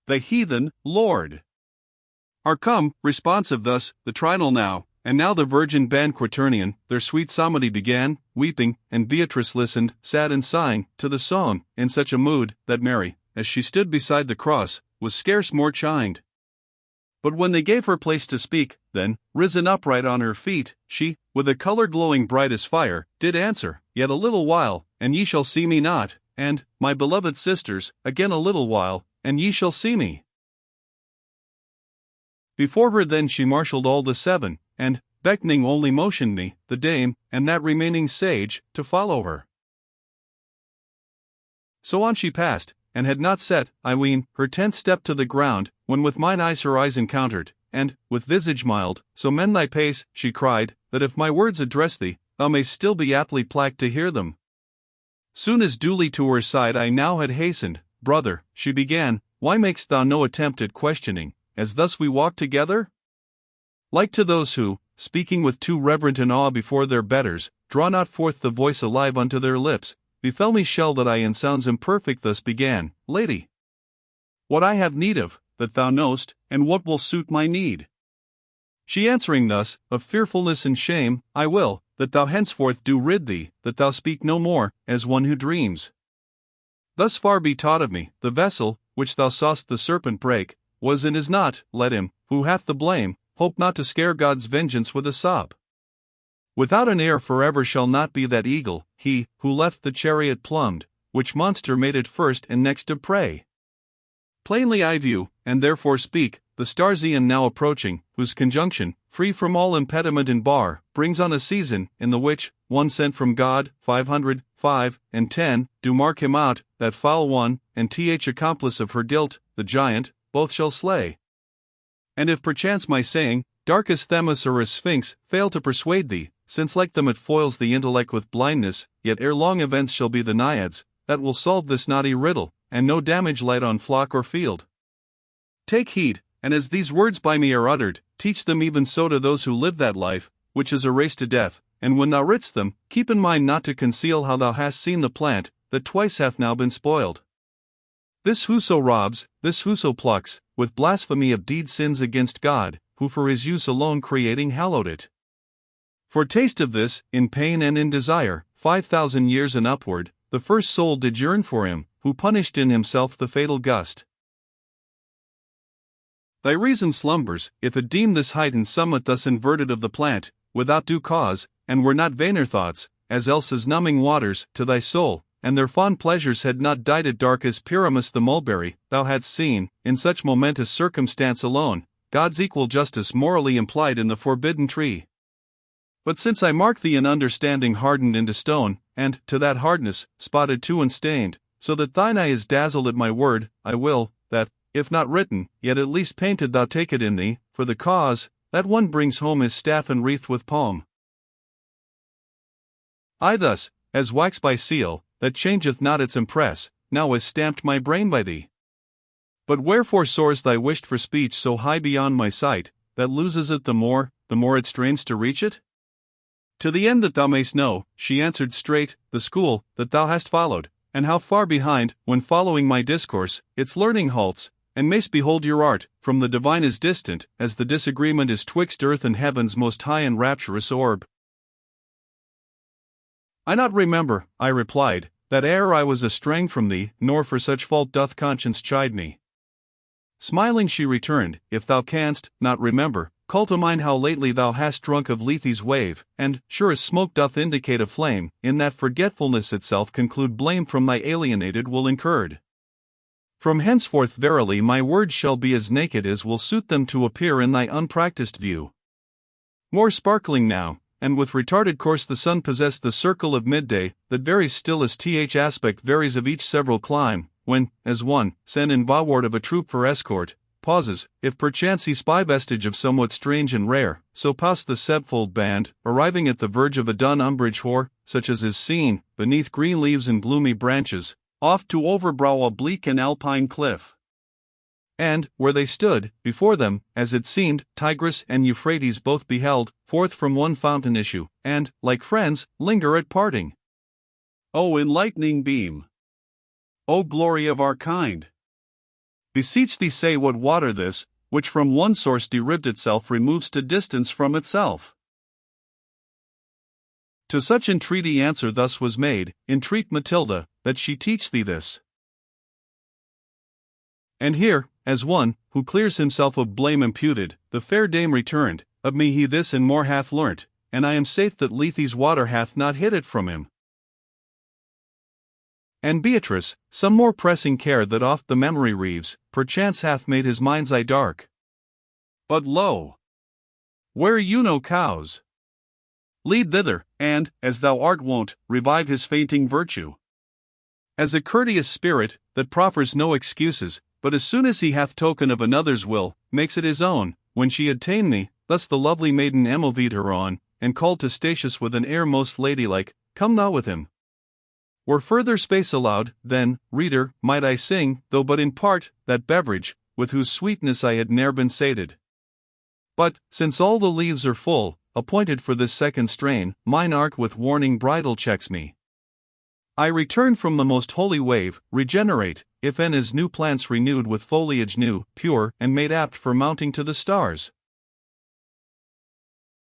the heathen, Lord, are come, responsive thus, the trinal now, and now the virgin band quaternion, their sweet psalmody began, weeping, and Beatrice listened, sad and sighing, to the song, in such a mood, that Mary, as she stood beside the cross, was scarce more chined. But when they gave her place to speak, then, risen upright on her feet, she, with a colour glowing bright as fire, did answer, Yet a little while, and ye shall see me not, and, my beloved sisters, again a little while, and ye shall see me. Before her then she marshalled all the seven, and, beckoning only motioned me, the dame, and that remaining sage, to follow her. So on she passed, and had not set, I ween, her 10th step to the ground, when with mine eyes her eyes encountered, and, with visage mild, So mend thy pace, she cried, that if my words address thee, thou mayst still be aptly plagued to hear them. Soon as duly to her side I now had hastened, Brother, she began, why makest thou no attempt at questioning, as thus we walk together? Like to those who, speaking with too reverent an awe before their betters, draw not forth the voice alive unto their lips, befell me shall that I in sounds imperfect thus began, Lady, what I have need of, that thou knowst, and what will suit my need. She answering thus, of fearfulness and shame, I will, that thou henceforth do rid thee, that thou speak no more, as one who dreams. Thus far be taught of me, the vessel, which thou saw'st the serpent break, was and is not, let him, who hath the blame, hope not to scare God's vengeance with a sob. Without an heir forever shall not be that eagle, he, who left the chariot plumbed, which monster made it first and next to prey. Plainly I view, and therefore speak, the star's eon now approaching, whose conjunction, free from all impediment and bar, brings on a season, in the which, one sent from God, 500, 5, and 10, do mark him out, that foul one, and accomplice of her guilt, the giant, both shall slay. And if perchance my saying, dark as Themis or as Sphinx, fail to persuade thee, since like them it foils the intellect with blindness, yet ere long events shall be the naiads, that will solve this knotty riddle, and no damage light on flock or field. Take heed, and as these words by me are uttered, teach them even so to those who live that life, which is a race to death, and when thou writst them, keep in mind not to conceal how thou hast seen the plant, that twice hath now been spoiled. This whoso robs, this whoso plucks, with blasphemy of deed sins against God, who for his use alone creating hallowed it. For taste of this, in pain and in desire, 5,000 years and upward, the first soul did yearn for him, who punished in himself the fatal gust. Thy reason slumbers, if it deem this height and summit thus inverted of the plant, without due cause, and were not vainer thoughts, as else as numbing waters, to thy soul, and their fond pleasures had not dyed it dark as Pyramus the mulberry, thou hadst seen, in such momentous circumstance alone, God's equal justice morally implied in the forbidden tree. But since I mark thee in understanding hardened into stone, and, to that hardness, spotted too and stained, so that thine eye is dazzled at my word, I will, that, if not written, yet at least painted thou take it in thee, for the cause, that one brings home his staff and wreath with palm. I thus, as wax by seal, that changeth not its impress, now is stamped my brain by thee. But wherefore soars thy wished for speech so high beyond my sight, that loses it the more it strains to reach it? To the end that thou mayst know, she answered straight, the school, that thou hast followed, and how far behind, when following my discourse, its learning halts, and mayst behold your art, from the divine as distant, as the disagreement is twixt earth and heaven's most high and rapturous orb. I not remember, I replied, that ere I was astraying from thee, nor for such fault doth conscience chide me. Smiling she returned, if thou canst not remember, call to mind how lately thou hast drunk of Lethe's wave, and, sure as smoke doth indicate a flame, in that forgetfulness itself conclude blame from thy alienated will incurred. From henceforth verily my words shall be as naked as will suit them to appear in thy unpractised view. More sparkling now, and with retarded course the sun possessed the circle of midday, that varies still as aspect varies of each several clime, when, as one, sent in vaward of a troop for escort, pauses, if perchance he spy vestige of somewhat strange and rare, so passed the sebfold band, arriving at the verge of a dun umbrage hoar, such as is seen, beneath green leaves and gloomy branches, oft to overbrow a bleak and alpine cliff. And, where they stood, before them, as it seemed, Tigris and Euphrates both beheld, forth from one fountain issue, and, like friends, linger at parting. O enlightening beam! O glory of our kind! beseech thee say what water this, which from one source derived itself removes to distance from itself. To such entreaty answer thus was made, entreat Matilda, that she teach thee this. And here, as one, who clears himself of blame imputed, the fair dame returned, of me he this and more hath learnt, and I am safe that Lethe's water hath not hid it from him. And Beatrice, some more pressing care that oft the memory reaves, perchance hath made his mind's eye dark. But lo! where you no cows? Lead thither, and, as thou art wont, revive his fainting virtue. As a courteous spirit, that proffers no excuses, but as soon as he hath token of another's will, makes it his own, when she had ta'en me, thus the lovely maiden Emelvied her on, and called to Statius with an air most ladylike, come thou with him. Were further space allowed, then, reader, might I sing, though but in part, that beverage, with whose sweetness I had ne'er been sated. But, since all the leaves are full, appointed for this second strain, mine art with warning bridle checks me. I return from the most holy wave, regenerate, if e'en as new plants renewed with foliage new, pure, and made apt for mounting to the stars.